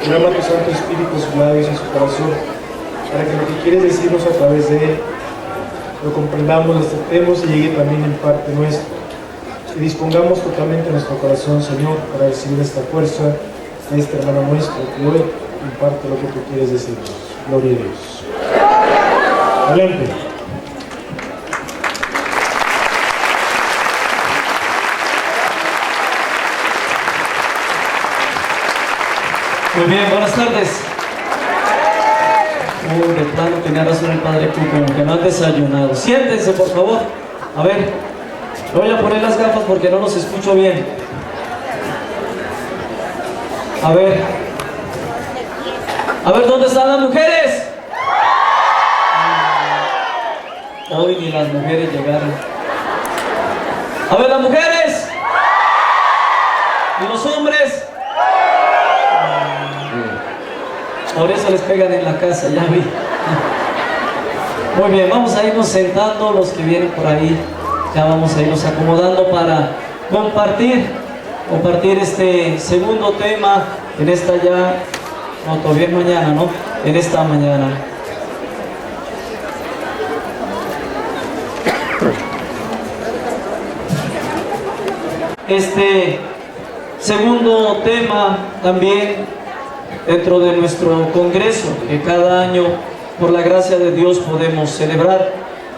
derrama tu Santo Espíritu en sus labios y en su corazón, para que lo que quieres decirnos a través de él lo comprendamos, lo aceptemos y llegue también en parte nuestra. Y dispongamos totalmente nuestro corazón, Señor, para recibir esta fuerza de este hermano nuestro que hoy imparte lo que tú quieres decirnos. Gloria a Dios. Adelante. Muy bien, buenas tardes. De plano tenía razón el padre Cuco, que no han desayunado. Siéntense, por favor. A ver, voy a poner las gafas porque no los escucho bien. A ver, ¿dónde están las mujeres? Hoy ni las mujeres llegaron. A ver, las mujeres. ¿Y los hombres? Por eso les pegan en la casa, ya vi. Muy bien, vamos a irnos sentando, los que vienen por ahí. Ya vamos a irnos acomodando para compartir este segundo tema en esta ya, no, todavía mañana, ¿no? En esta mañana. Este segundo tema también dentro de nuestro congreso, que cada año, por la gracia de Dios, podemos celebrar.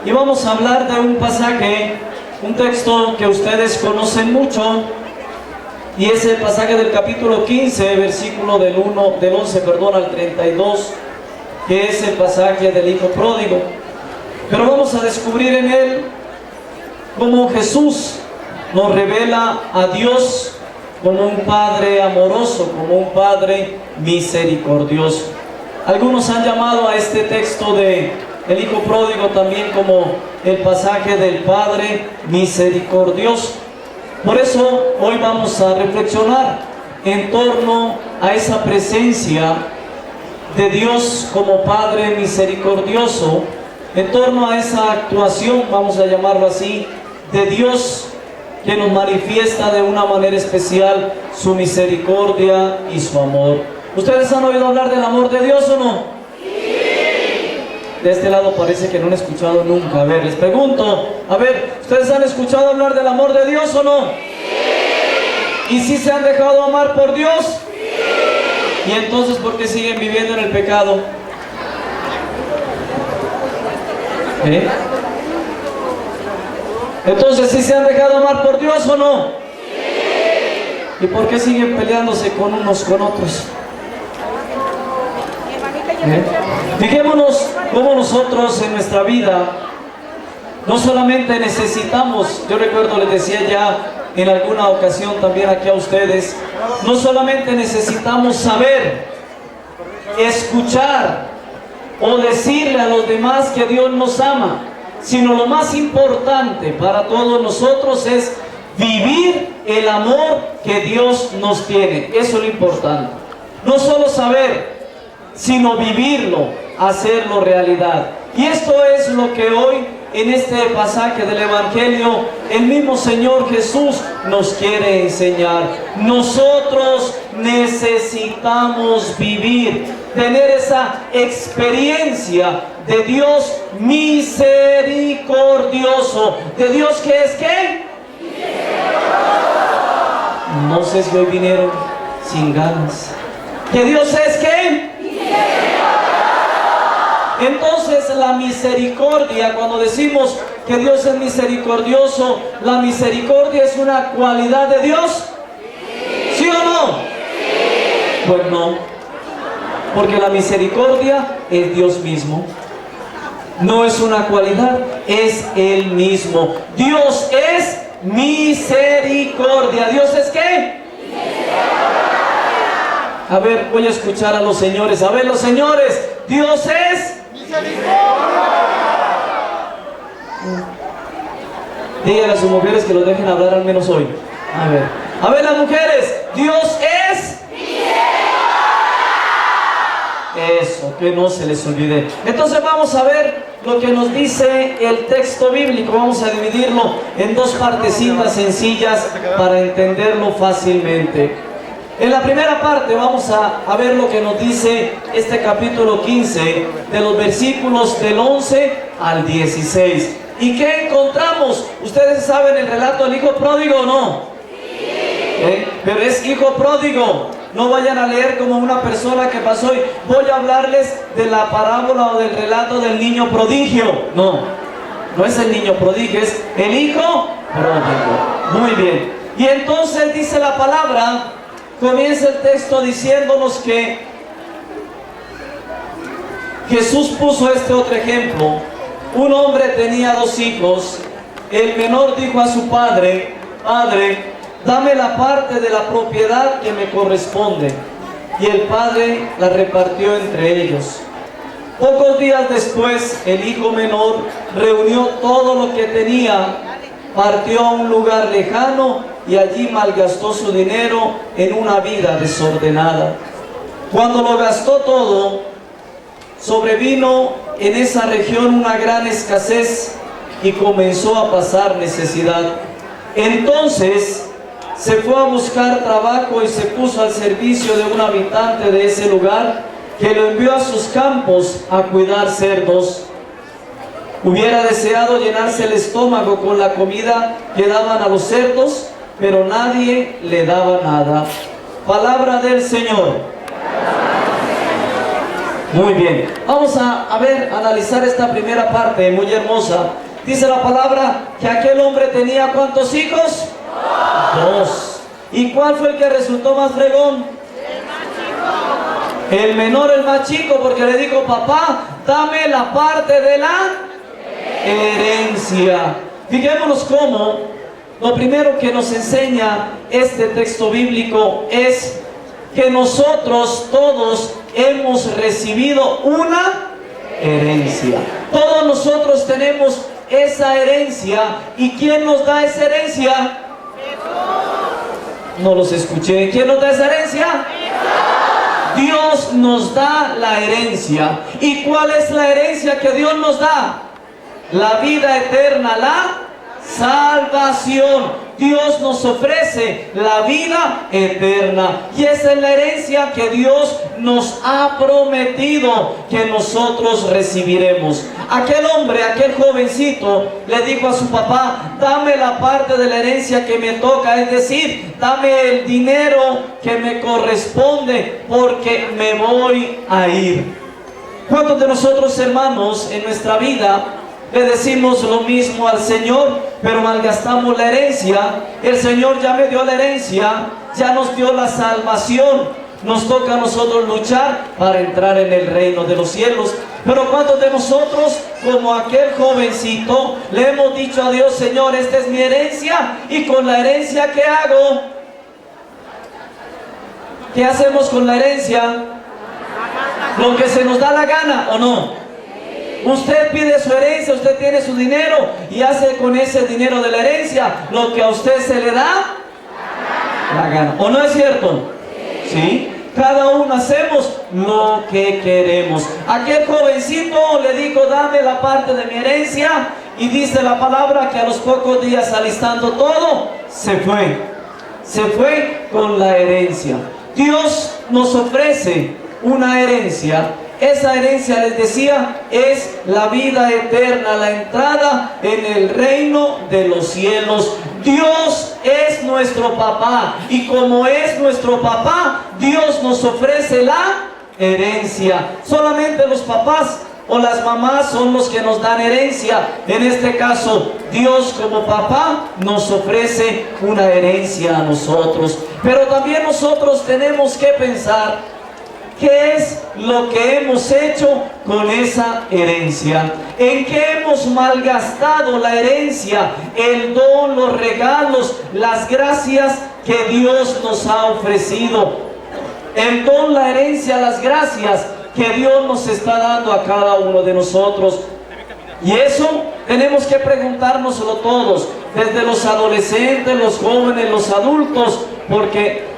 Y vamos a hablar de un pasaje, un texto que ustedes conocen mucho, y es el pasaje del capítulo 15, versículo del 11 al 32, que es el pasaje del Hijo Pródigo. Pero vamos a descubrir en él cómo Jesús nos revela a Dios como un Padre amoroso, como un Padre misericordioso. Algunos han llamado a este texto de el Hijo Pródigo también como el pasaje del Padre misericordioso. Por eso hoy vamos a reflexionar en torno a esa presencia de Dios como Padre misericordioso, en torno a esa actuación, vamos a llamarlo así, de Dios que nos manifiesta de una manera especial su misericordia y su amor. ¿Ustedes han oído hablar del amor de Dios o no? Sí. De este lado parece que no han escuchado nunca. A ver, les pregunto, a ver, ¿ustedes han escuchado hablar del amor de Dios o no? Sí. ¿Y si se han dejado amar por Dios? Sí. ¿Y entonces por qué siguen viviendo en el pecado? ¿Eh? Entonces, ¿sí se han dejado amar por Dios o no? Sí. ¿Y por qué siguen peleándose con unos con otros? Fijémonos cómo nosotros en nuestra vida no solamente necesitamos, yo recuerdo, les decía ya en alguna ocasión también aquí a ustedes, no solamente necesitamos saber, escuchar o decirle a los demás que Dios nos ama, sino lo más importante para todos nosotros es vivir el amor que Dios nos tiene. Eso es lo importante. No solo saber, sino vivirlo, hacerlo realidad. Y esto es lo que hoy en este pasaje del Evangelio el mismo Señor Jesús nos quiere enseñar. Nosotros necesitamos vivir, tener esa experiencia de Dios misericordioso, de Dios que es ¿qué? No sé si hoy vinieron sin ganas. ¿Que Dios es qué? Entonces la misericordia, cuando decimos que Dios es misericordioso, ¿la misericordia es una cualidad de Dios? ¿Sí o no? Pues no, porque la misericordia es Dios mismo. No es una cualidad, es Él mismo. Dios es misericordia. ¿Dios es qué? A ver, voy a escuchar a los señores. A ver, los señores, Dios es díganle a sus mujeres que los dejen hablar al menos hoy. A ver las mujeres, Dios es eso, que no se les olvide. Entonces vamos a ver lo que nos dice el texto bíblico. Vamos a dividirlo en dos partecitas sencillas para entenderlo fácilmente. En la primera parte vamos a ver lo que nos dice este capítulo 15, de los versículos del 11 al 16. ¿Y qué encontramos? ¿Ustedes saben el relato del hijo pródigo o no? Pero es hijo pródigo. No vayan a leer como una persona que pasó y voy a hablarles de la parábola o del relato del niño prodigio. No, no es el niño prodigio, es el hijo pródigo. Muy bien. Y entonces dice la palabra, comienza el texto diciéndonos que Jesús puso este otro ejemplo. Un hombre tenía 2 hijos. El menor dijo a su padre: Padre, dame la parte de la propiedad que me corresponde. Y el padre la repartió entre ellos. Pocos días después, el hijo menor reunió todo lo que tenía, partió a un lugar lejano y allí malgastó su dinero en una vida desordenada. Cuando lo gastó todo, sobrevino en esa región una gran escasez y comenzó a pasar necesidad. Entonces se fue a buscar trabajo y se puso al servicio de un habitante de ese lugar, que lo envió a sus campos a cuidar cerdos. Hubiera deseado llenarse el estómago con la comida que daban a los cerdos, pero nadie le daba nada. Palabra del Señor. Muy bien, vamos a analizar esta primera parte muy hermosa. Dice la palabra que aquel hombre tenía ¿cuántos hijos? 2. ¿Y cuál fue el que resultó más fregón? El menor, el más chico, porque le dijo: papá, dame la parte de la herencia. Fijémonos cómo lo primero que nos enseña este texto bíblico es que nosotros todos hemos recibido una herencia. Todos nosotros tenemos esa herencia. ¿Y quién nos da esa herencia? No los escuché. ¿Quién nos da esa herencia? Dios nos da la herencia. ¿Y cuál es la herencia que Dios nos da? La vida eterna, la salvación. Dios nos ofrece la vida eterna. Y esa es la herencia que Dios nos ha prometido que nosotros recibiremos. Aquel hombre, aquel jovencito, le dijo a su papá: dame la parte de la herencia que me toca, es decir, dame el dinero que me corresponde, porque me voy a ir. ¿Cuántos de nosotros, hermanos, en nuestra vida le decimos lo mismo al Señor, pero malgastamos la herencia? El Señor ya me dio la herencia, ya nos dio la salvación. Nos toca a nosotros luchar para entrar en el reino de los cielos. Pero ¿cuántos de nosotros, como aquel jovencito, le hemos dicho a Dios: Señor, esta es mi herencia, y con la herencia ¿qué hago? ¿Qué hacemos con la herencia? Lo que se nos da la gana, ¿o no? Usted pide su herencia, usted tiene su dinero y hace con ese dinero de la herencia lo que a usted se le da la gana. ¿O no es cierto? ¿Sí? Cada uno hacemos lo que queremos. Aquel jovencito le dijo: dame la parte de mi herencia, y dice la palabra que a los pocos días, alistando todo, se fue con la herencia. Dios nos ofrece una herencia. Esa herencia, les decía, es la vida eterna, la entrada en el reino de los cielos. Dios es nuestro papá, y como es nuestro papá, Dios nos ofrece la herencia. Solamente los papás o las mamás son los que nos dan herencia. En este caso, Dios como papá nos ofrece una herencia a nosotros. Pero también nosotros tenemos que pensar: ¿qué es lo que hemos hecho con esa herencia? ¿En qué hemos malgastado la herencia, el don, los regalos, las gracias que Dios nos ha ofrecido? El don, la herencia, las gracias que Dios nos está dando a cada uno de nosotros. Y eso tenemos que preguntárnoslo todos, desde los adolescentes, los jóvenes, los adultos, porque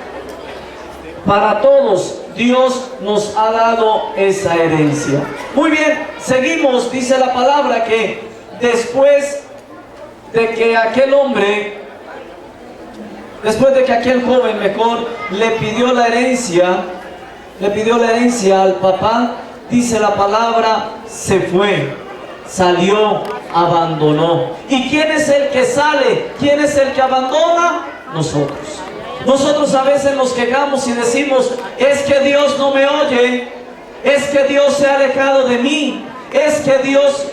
para todos Dios nos ha dado esa herencia. Muy bien, seguimos. Dice la palabra que después de que aquel hombre Después de que aquel joven mejor le pidió la herencia al papá, dice la palabra, se fue, salió, abandonó. ¿Y quién es el que sale? ¿Quién es el que abandona? Nosotros. Nosotros a veces nos quejamos y decimos, es que Dios no me oye, es que Dios se ha alejado de mí, es que a Dios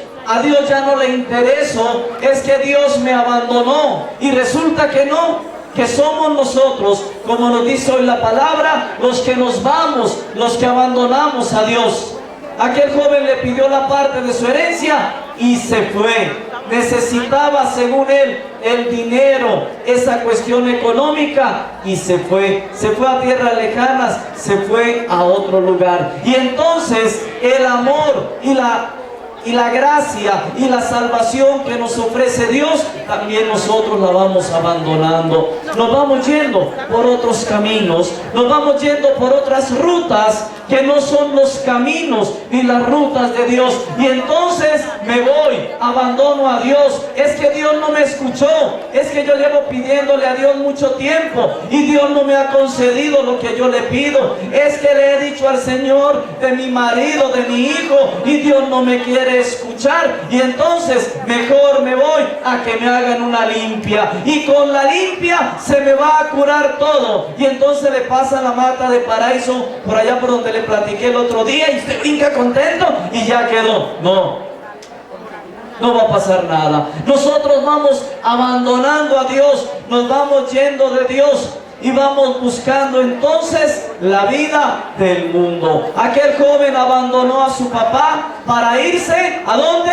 ya no le intereso, es que Dios me abandonó. Y resulta que no, que somos nosotros, como nos dice hoy la palabra, los que nos vamos, los que abandonamos a Dios. Aquel joven le pidió la parte de su herencia y se fue. Necesitaba, según él, el dinero, esa cuestión económica, y se fue a tierras lejanas, se fue a otro lugar. Y entonces el amor y la gracia y la salvación que nos ofrece Dios, también nosotros la vamos abandonando. Nos vamos yendo por otros caminos, nos vamos yendo por otras rutas que no son los caminos ni las rutas de Dios. Y entonces me voy, abandono a Dios. Es que Dios no me escuchó, es que yo llevo pidiéndole a Dios mucho tiempo y Dios no me ha concedido lo que yo le pido. Es que le he dicho al Señor de mi marido, de mi hijo, y Dios no me quiere escuchar. Y entonces mejor me voy a que me hagan una limpia, y con la limpia se me va a curar todo. Y entonces le pasa la mata de paraíso por allá por donde le platiqué el otro día, y usted brinca contento y ya quedó. No va a pasar nada. Nosotros vamos abandonando a Dios, nos vamos yendo de Dios y vamos buscando entonces la vida del mundo. Aquel joven abandonó a su papá para irse ¿a dónde?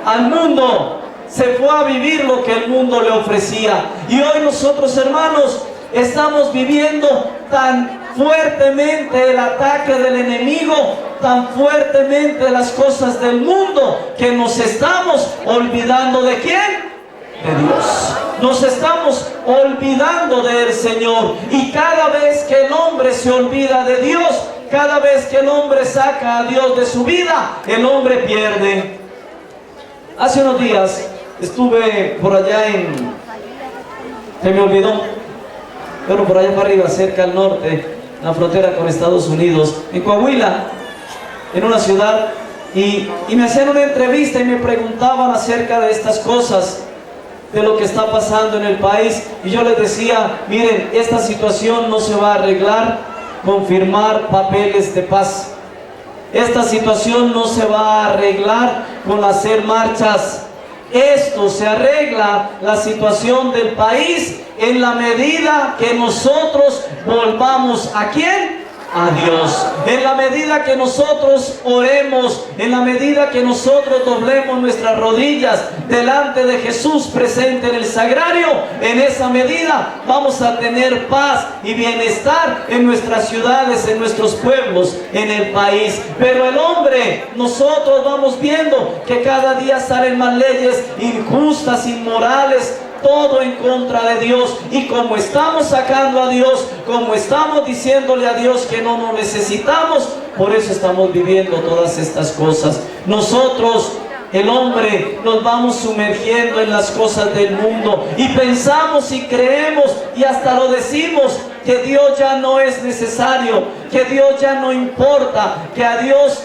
Al mundo. Se fue a vivir lo que el mundo le ofrecía. Y hoy nosotros, hermanos, estamos viviendo tan fuertemente el ataque del enemigo, tan fuertemente las cosas del mundo, que nos estamos olvidando ¿de quién? De Dios. Nos estamos olvidando del Señor. Y cada vez que el hombre se olvida de Dios, cada vez que el hombre saca a Dios de su vida, el hombre pierde. Hace unos días estuve por allá se me olvidó, pero por allá para arriba, cerca al norte, la frontera con Estados Unidos, en Coahuila, en una ciudad, y me hacían una entrevista y me preguntaban acerca de estas cosas, de lo que está pasando en el país, y yo les decía, miren, esta situación no se va a arreglar con firmar papeles de paz. Esta situación no se va a arreglar con hacer marchas. Esto se arregla, la situación del país, en la medida que nosotros volvamos ¿a quién? A Dios. En la medida que nosotros oremos, en la medida que nosotros doblemos nuestras rodillas delante de Jesús presente en el sagrario, en esa medida vamos a tener paz y bienestar en nuestras ciudades, en nuestros pueblos, en el país. Pero el hombre, nosotros vamos viendo que cada día salen más leyes injustas, inmorales, todo en contra de Dios. Y como estamos sacando a Dios, como estamos diciéndole a Dios que no nos necesitamos, por eso estamos viviendo todas estas cosas. Nosotros, el hombre, nos vamos sumergiendo en las cosas del mundo y pensamos y creemos y hasta lo decimos, que Dios ya no es necesario, que Dios ya no importa, que a Dios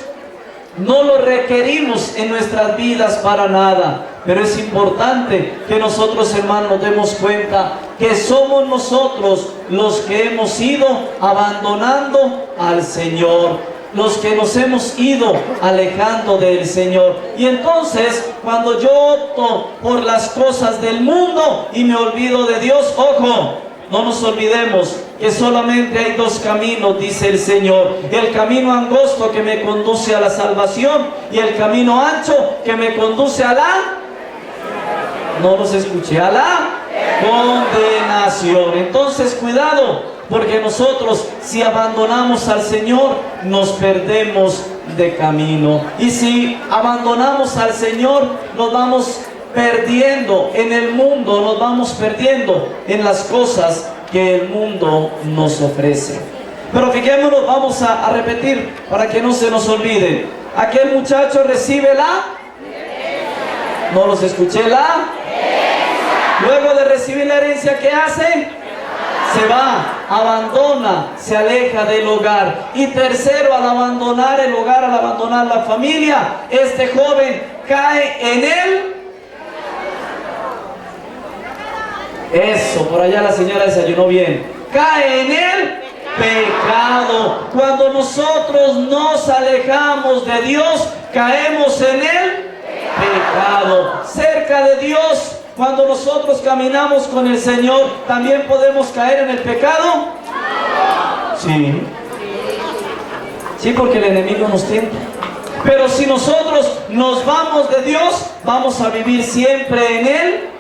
no lo requerimos en nuestras vidas para nada. Pero es importante que nosotros, hermanos, nos demos cuenta que somos nosotros los que hemos ido abandonando al Señor, los que nos hemos ido alejando del Señor. Y entonces, cuando yo opto por las cosas del mundo y me olvido de Dios, ojo, no nos olvidemos que solamente hay dos caminos, dice el Señor: el camino angosto que me conduce a la salvación y el camino ancho que me conduce a la... No los escuché, a la condenación. Entonces cuidado, porque nosotros, si abandonamos al Señor, nos perdemos de camino. Y si abandonamos al Señor, nos vamos perdiendo en el mundo, nos vamos perdiendo en las cosas que el mundo nos ofrece. Pero fijémonos, vamos a repetir para que no se nos olvide. Aquel muchacho recibe la... No los escuché, la... Luego de recibir la herencia, ¿qué hace? Se va, abandona, se aleja del hogar. Y tercero, al abandonar el hogar, al abandonar la familia, este joven cae en él. Eso, por allá la señora desayunó bien. Cae en el pecado. Cuando nosotros nos alejamos de Dios, caemos en el pecado. Cerca de Dios, cuando nosotros caminamos con el Señor, ¿también podemos caer en el pecado? Sí. Sí, porque el enemigo nos tienta. Pero si nosotros nos vamos de Dios, vamos a vivir siempre en él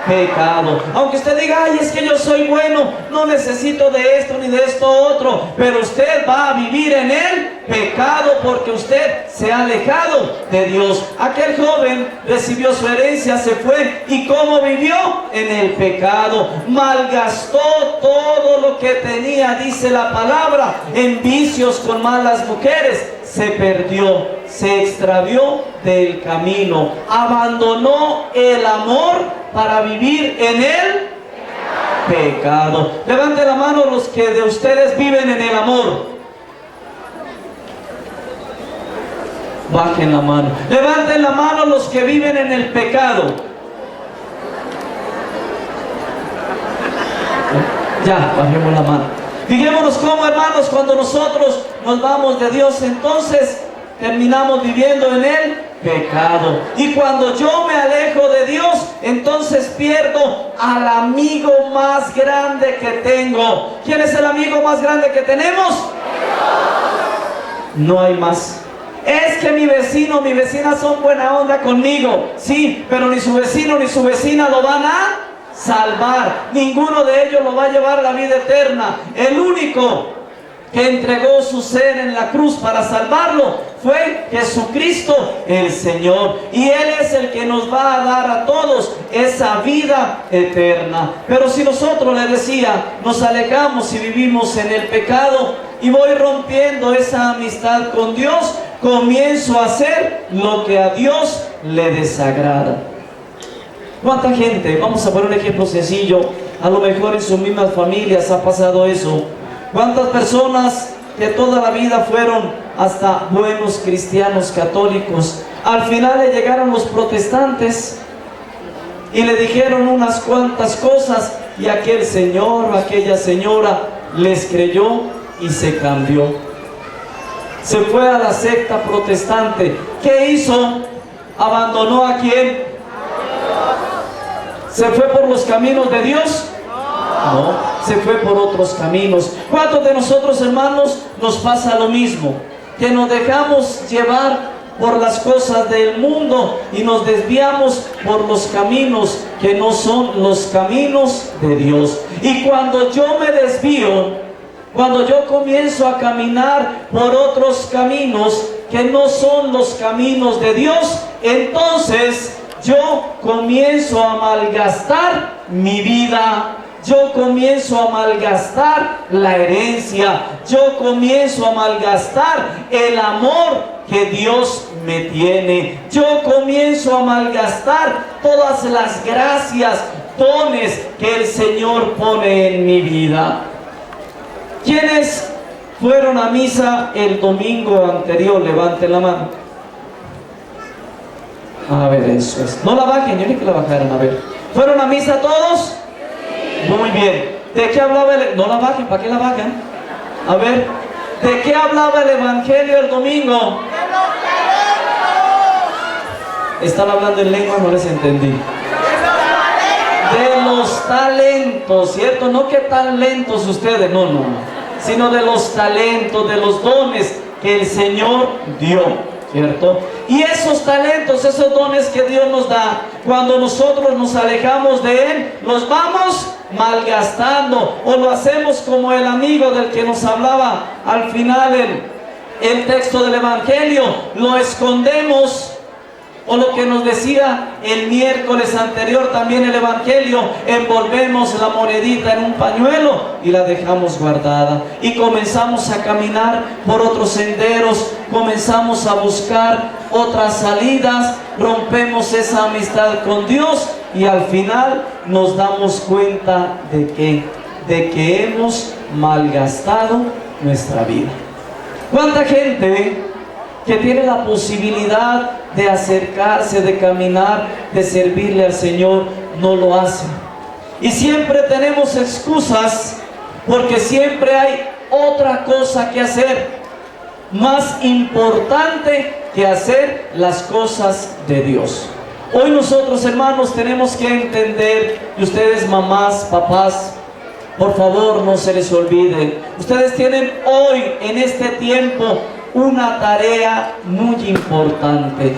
pecado. Aunque usted diga, ay, es que yo soy bueno, no necesito de esto ni de esto otro, pero usted va a vivir en el pecado porque usted se ha alejado de Dios. Aquel joven recibió su herencia, se fue, y ¿cómo vivió? En el pecado. Malgastó todo lo que tenía, dice la palabra, en vicios con malas mujeres. Se perdió, se extravió del camino, abandonó el amor para vivir en el pecado. Levanten la mano los que de ustedes viven en el amor. Bajen la mano. Levanten la mano los que viven en el pecado. Ya, bajemos la mano. Fijémonos cómo, hermanos, cuando nosotros nos vamos de Dios, entonces terminamos viviendo en el pecado. Y cuando yo me alejo de Dios, entonces pierdo al amigo más grande que tengo. ¿Quién es el amigo más grande que tenemos? No hay más. Es que mi vecino, mi vecina son buena onda conmigo. Sí, pero ni su vecino ni su vecina lo van a salvar. Ninguno de ellos lo va a llevar a la vida eterna. El único que entregó su ser en la cruz para salvarlo fue Jesucristo el Señor, y Él es el que nos va a dar a todos esa vida eterna. Pero si nosotros, le decía, nos alejamos y vivimos en el pecado, y voy rompiendo esa amistad con Dios, comienzo a hacer lo que a Dios le desagrada. ¿Cuánta gente? Vamos a poner un ejemplo sencillo. A lo mejor en sus mismas familias ha pasado eso. ¿Cuántas personas que toda la vida fueron hasta buenos cristianos católicos, al final le llegaron los protestantes y le dijeron unas cuantas cosas, y aquel señor o aquella señora les creyó y se cambió? Se fue a la secta protestante. ¿Qué hizo? ¿Abandonó a quién? ¿Se fue por los caminos de Dios? No, se fue por otros caminos. ¿Cuántos de nosotros, hermanos, nos pasa lo mismo? Que nos dejamos llevar por las cosas del mundo y nos desviamos por los caminos que no son los caminos de Dios. Y cuando yo me desvío, cuando yo comienzo a caminar por otros caminos que no son los caminos de Dios, entonces yo comienzo a malgastar mi vida. Yo comienzo a malgastar la herencia. Yo comienzo a malgastar el amor que Dios me tiene. Yo comienzo a malgastar todas las gracias, dones que el Señor pone en mi vida. ¿Quiénes fueron a misa el domingo anterior? Levanten la mano. A ver, eso es. No la bajen, yo ni que la bajaran. A ver, ¿fueron a misa todos? Muy bien. ¿De qué hablaba el... No la bajen, ¿para qué la bajan? A ver, ¿de qué hablaba el evangelio el domingo? Están hablando en lengua, no les entendí. De los talentos, ¿cierto? No que tan lentos ustedes, no, sino de los talentos, de los dones que el Señor dio, ¿cierto? Y esos talentos, esos dones que Dios nos da, cuando nosotros nos alejamos de Él, los vamos malgastando, o lo hacemos como el amigo del que nos hablaba al final el texto del evangelio, lo escondemos. O lo que nos decía el miércoles anterior también el evangelio, envolvemos la monedita en un pañuelo y la dejamos guardada, y comenzamos a caminar por otros senderos, comenzamos a buscar otras salidas, rompemos esa amistad con Dios y al final nos damos cuenta de que hemos malgastado nuestra vida. ¿Cuánta gente que tiene la posibilidad de acercarse, de caminar, de servirle al Señor, no lo hace? Y siempre tenemos excusas porque siempre hay otra cosa que hacer, más importante que hacer las cosas de Dios. Hoy nosotros, hermanos, tenemos que entender, y ustedes mamás, papás, por favor no se les olvide, ustedes tienen hoy en este tiempo una tarea muy importante: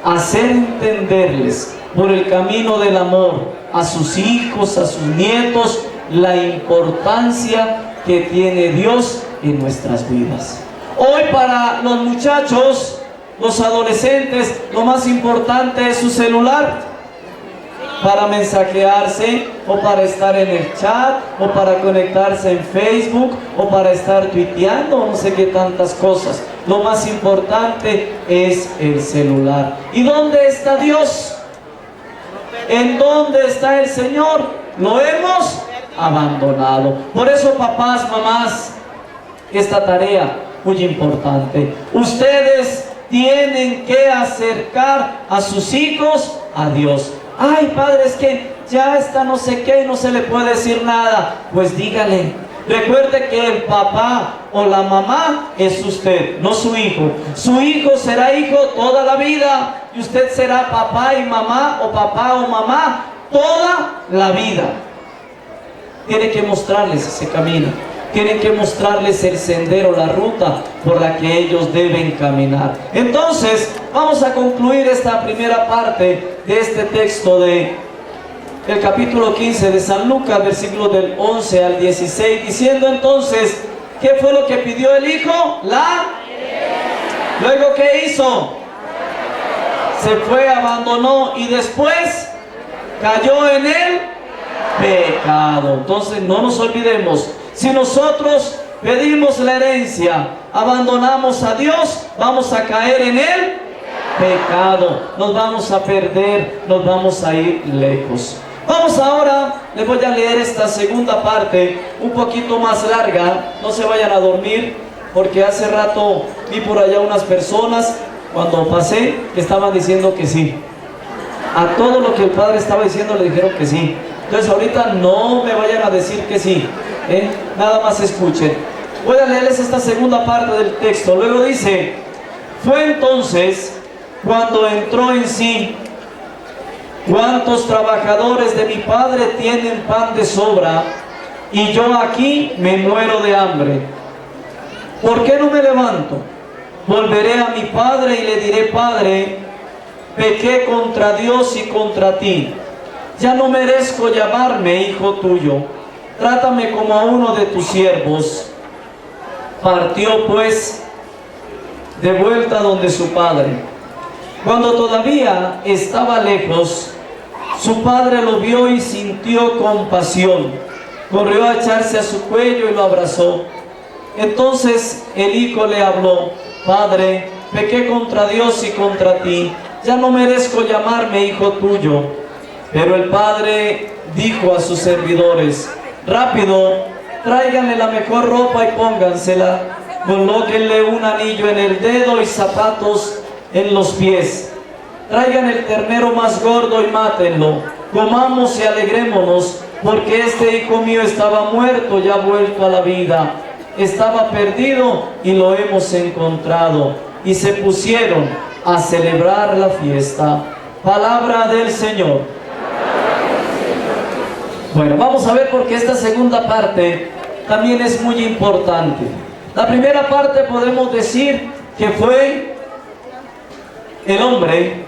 hacer entenderles por el camino del amor a sus hijos, a sus nietos, la importancia que tiene Dios en nuestras vidas. Hoy para los muchachos, los adolescentes, lo más importante es su celular, para mensajearse, o para estar en el chat, o para conectarse en Facebook, o para estar tuiteando, no sé qué tantas cosas. Lo más importante es el celular. ¿Y dónde está Dios? ¿En dónde está el Señor? Lo hemos abandonado. Por eso, papás, mamás, esta tarea muy importante. Ustedes tienen que acercar a sus hijos a Dios. Ay, padre, es que ya está no sé qué, no se le puede decir nada. Pues dígale. Recuerde que el papá o la mamá es usted, no su hijo. Su hijo será hijo toda la vida, y usted será papá y mamá, o papá o mamá toda la vida. Tiene que mostrarles ese camino, tienen que mostrarles el sendero, la ruta por la que ellos deben caminar. Entonces, vamos a concluir esta primera parte de este texto del capítulo 15 de San Lucas, versículos del 11 al 16, diciendo entonces, ¿qué fue lo que pidió el hijo? Luego, ¿qué hizo? Se fue, abandonó, y después cayó en el pecado. Entonces, no nos olvidemos, si nosotros pedimos la herencia, abandonamos a Dios, vamos a caer en el pecado, nos vamos a perder, nos vamos a ir lejos. Vamos ahora, les voy a leer esta segunda parte, un poquito más larga. No se vayan a dormir, porque hace rato vi por allá unas personas, cuando pasé, que estaban diciendo que sí. A todo lo que el padre estaba diciendo le dijeron que sí. Entonces ahorita no me vayan a decir que sí, nada más escuchen. Voy a leerles esta segunda parte del texto. Luego dice: fue entonces cuando entró en sí: ¿cuántos trabajadores de mi padre tienen pan de sobra, y yo aquí me muero de hambre? ¿Por qué no me levanto? Volveré a mi padre y le diré: Padre, pequé contra Dios y contra ti. Ya no merezco llamarme hijo tuyo. Trátame como a uno de tus siervos. Partió pues de vuelta donde su padre. Cuando todavía estaba lejos, su padre lo vio y sintió compasión. Corrió a echarse a su cuello y lo abrazó. Entonces el hijo le habló: Padre, pequé contra Dios y contra ti. Ya no merezco llamarme hijo tuyo. Pero el padre dijo a sus servidores: rápido, tráiganle la mejor ropa y póngansela. Colóquenle un anillo en el dedo y zapatos en los pies. Traigan el ternero más gordo y mátenlo. Comamos y alegrémonos, porque este hijo mío estaba muerto y ha vuelto a la vida. Estaba perdido y lo hemos encontrado. Y se pusieron a celebrar la fiesta. Palabra del Señor. Bueno, vamos a ver, porque esta segunda parte también es muy importante. La primera parte podemos decir que fue el hombre.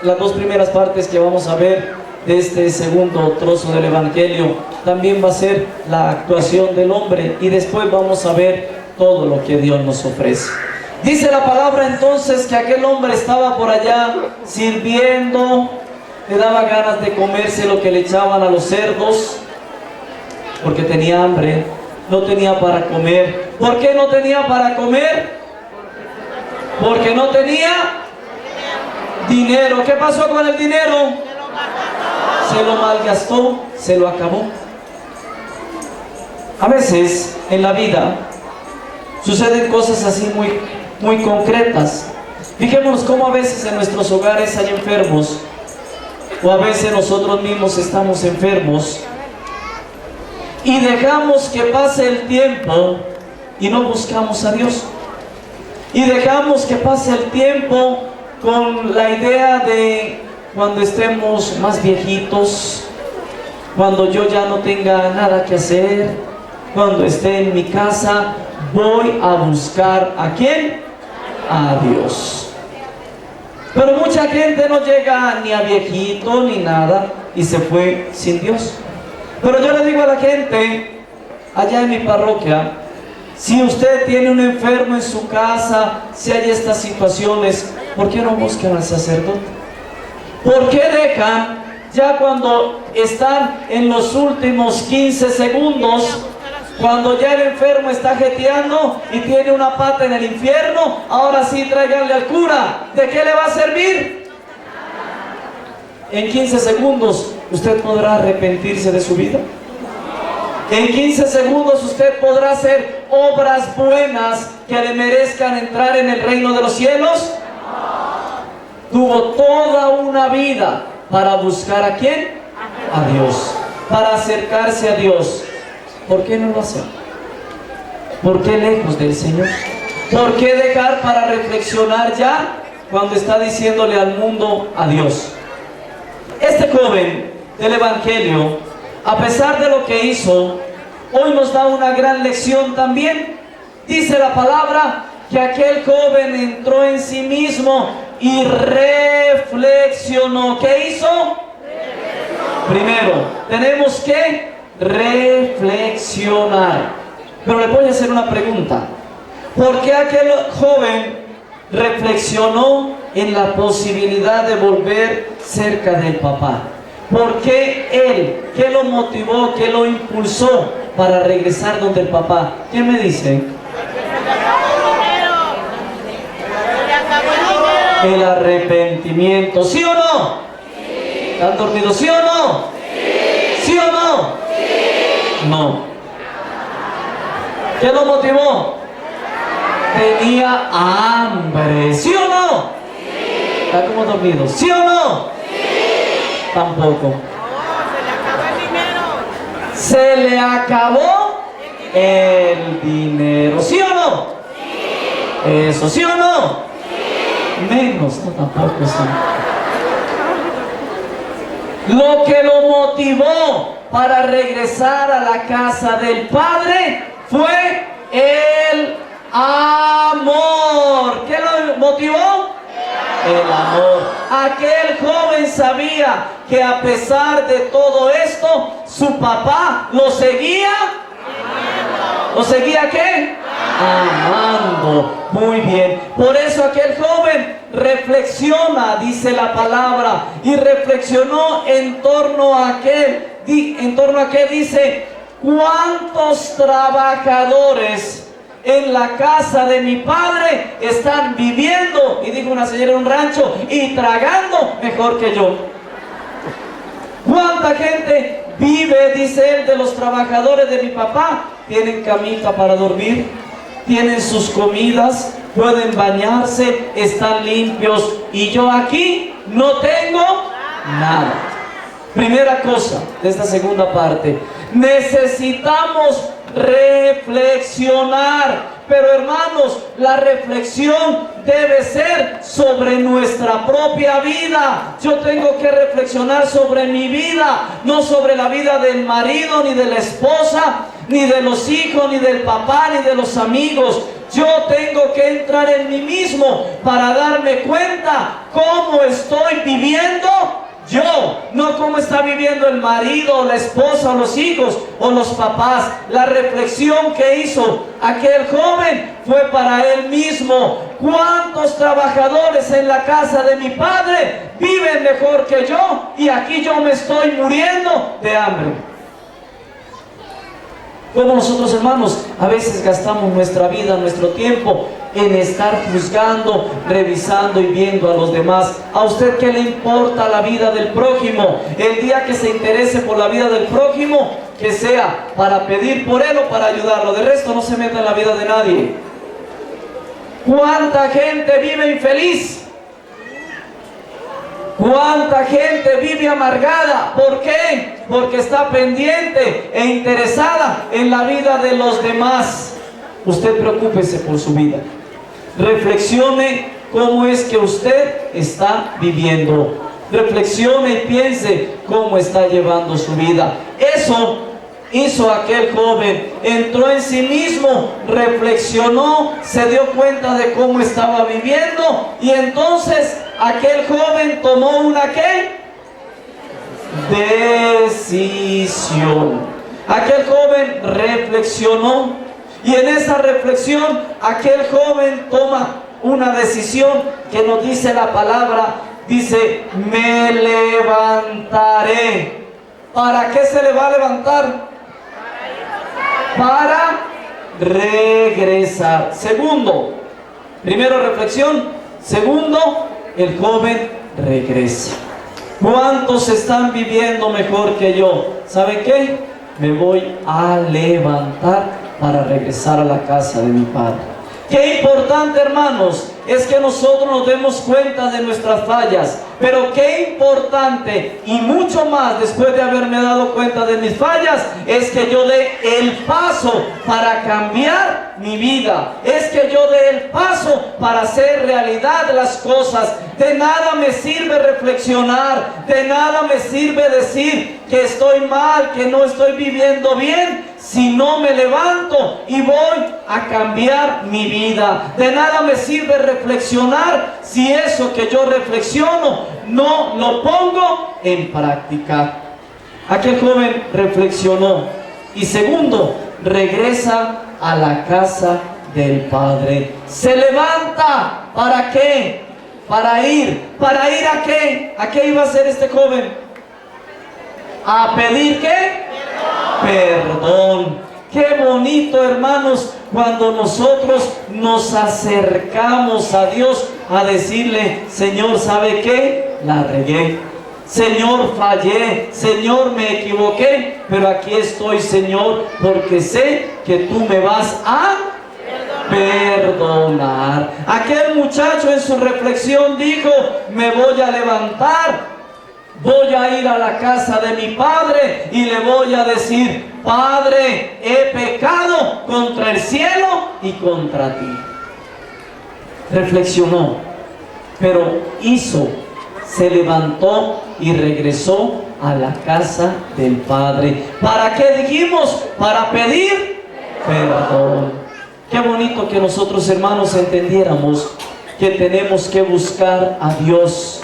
Las dos primeras partes que vamos a ver de este segundo trozo del Evangelio también va a ser la actuación del hombre, y después vamos a ver todo lo que Dios nos ofrece. Dice la palabra entonces que aquel hombre estaba por allá sirviendo, le daba ganas de comerse lo que le echaban a los cerdos, porque tenía hambre, no tenía para comer. ¿Por qué no tenía para comer? Porque no tenía dinero. ¿Qué pasó con el dinero? se lo malgastó, se lo acabó. A veces en la vida suceden cosas así muy concretas. Fijémonos cómo a veces en nuestros hogares hay enfermos, o a veces nosotros mismos estamos enfermos y dejamos que pase el tiempo y no buscamos a Dios. Y dejamos que pase el tiempo con la idea de cuando estemos más viejitos, cuando yo ya no tenga nada que hacer, cuando esté en mi casa, voy a buscar ¿a quién? A Dios. Pero mucha gente no llega ni a viejito ni nada y se fue sin Dios. Pero yo le digo a la gente allá en mi parroquia, si usted tiene un enfermo en su casa, si hay estas situaciones, ¿por qué no buscan al sacerdote? ¿Por qué dejan ya cuando están en los últimos 15 segundos, cuando ya el enfermo está jeteando y tiene una pata en el infierno, ahora sí tráiganle al cura? ¿De qué le va a servir? En 15 segundos usted podrá arrepentirse de su vida. En 15 segundos usted podrá hacer obras buenas que le merezcan entrar en el reino de los cielos. Tuvo toda una vida para buscar ¿a quién? A Dios, para acercarse a Dios. ¿Por qué no lo hace? ¿Por qué lejos del Señor? ¿Por qué dejar para reflexionar ya cuando está diciéndole al mundo adiós? Este joven del Evangelio, a pesar de lo que hizo, hoy nos da una gran lección también. Dice la palabra que aquel joven entró en sí mismo y reflexionó. ¿Qué hizo? Primero, tenemos que reflexionar. Pero le voy a hacer una pregunta. ¿Por qué aquel joven reflexionó en la posibilidad de volver cerca del papá? ¿Por qué él? ¿Qué lo motivó? ¿Qué lo impulsó para regresar donde el papá? ¿Quién me dice? El arrepentimiento. ¿Sí o no? ¿Están dormidos? ¿Sí o no? ¿Sí o no? No. ¿Qué lo motivó? Tenía hambre. ¿Sí o no? ¿Está como dormido? ¿Sí o no? Tampoco. Se le acabó el dinero. ¿Sí o no? Eso, ¿sí o no? Menos, no, tampoco sí. Lo que lo motivó para regresar a la casa del Padre fue el amor. ¿Qué lo motivó? El amor. Aquel joven sabía que a pesar de todo esto, su papá lo seguía. ¿Lo seguía qué? Amando. Muy bien. Por eso aquel joven reflexiona, dice la palabra, y reflexionó en torno a aquel, dice, ¿cuántos trabajadores en la casa de mi padre están viviendo? Y dijo una señora en un rancho, y tragando mejor que yo. ¿Cuánta gente vive, dice él, de los trabajadores de mi papá? Tienen camita para dormir, tienen sus comidas, pueden bañarse, están limpios, y yo aquí no tengo nada. Primera cosa de esta segunda parte, necesitamos reflexionar. Pero hermanos, la reflexión debe ser sobre nuestra propia vida. Yo tengo que reflexionar sobre mi vida, no sobre la vida del marido, ni de la esposa, ni de los hijos, ni del papá, ni de los amigos. Yo tengo que entrar en mí mismo para darme cuenta cómo estoy viviendo yo, no cómo está viviendo el marido, o la esposa, o los hijos, o los papás. La reflexión que hizo aquel joven fue para él mismo. ¿Cuántos trabajadores en la casa de mi padre viven mejor que yo? Y aquí yo me estoy muriendo de hambre. Como nosotros, hermanos, a veces gastamos nuestra vida, nuestro tiempo en estar juzgando, revisando y viendo a los demás. ¿A usted qué le importa la vida del prójimo? El día que se interese por la vida del prójimo, que sea para pedir por él o para ayudarlo. De resto no se meta en la vida de nadie. ¿Cuánta gente vive infeliz? ¿Cuánta gente vive amargada? ¿Por qué? Porque está pendiente e interesada en la vida de los demás. Usted preocúpese por su vida. Reflexione cómo es que usted está viviendo. Reflexione y piense cómo está llevando su vida. Eso hizo aquel joven. Entró en sí mismo, reflexionó, se dio cuenta de cómo estaba viviendo, y entonces aquel joven tomó una ¿qué? Decisión. Aquel joven reflexionó, y en esa reflexión aquel joven toma una decisión que nos dice la palabra. Dice: me levantaré. ¿Para qué se le va a levantar? Para regresar. Segundo, primero reflexión. Segundo, el joven regresa. ¿Cuántos están viviendo mejor que yo? ¿Saben qué? Me voy a levantar para regresar a la casa de mi padre. Qué importante, hermanos, es que nosotros nos demos cuenta de nuestras fallas. Pero qué importante, y mucho más después de haberme dado cuenta de mis fallas, es que yo dé el paso para cambiar mi vida. Es que yo dé el paso para hacer realidad las cosas. De nada me sirve reflexionar, de nada me sirve decir que estoy mal, que no estoy viviendo bien, si no me levanto y voy a cambiar mi vida. De nada me sirve reflexionar si eso que yo reflexiono no lo pongo en práctica. Aquel joven reflexionó, y segundo, regresa a la casa del padre. Se levanta. ¿Para qué? Para ir. ¿Para ir a qué? ¿A qué iba a hacer este joven? ¿A pedir qué? Perdón. Qué bonito, hermanos, cuando nosotros nos acercamos a Dios a decirle: Señor, ¿sabe qué? La regué. Señor, fallé. Señor, me equivoqué. Pero aquí estoy, Señor, porque sé que tú me vas a perdonar. Aquel muchacho en su reflexión dijo: me voy a levantar, voy a ir a la casa de mi padre y le voy a decir: Padre, he pecado contra el cielo y contra ti. Reflexionó, pero hizo, se levantó y regresó a la casa del padre. ¿Para qué dijimos? Para pedir perdón. Qué bonito que nosotros, hermanos, entendiéramos que tenemos que buscar a Dios.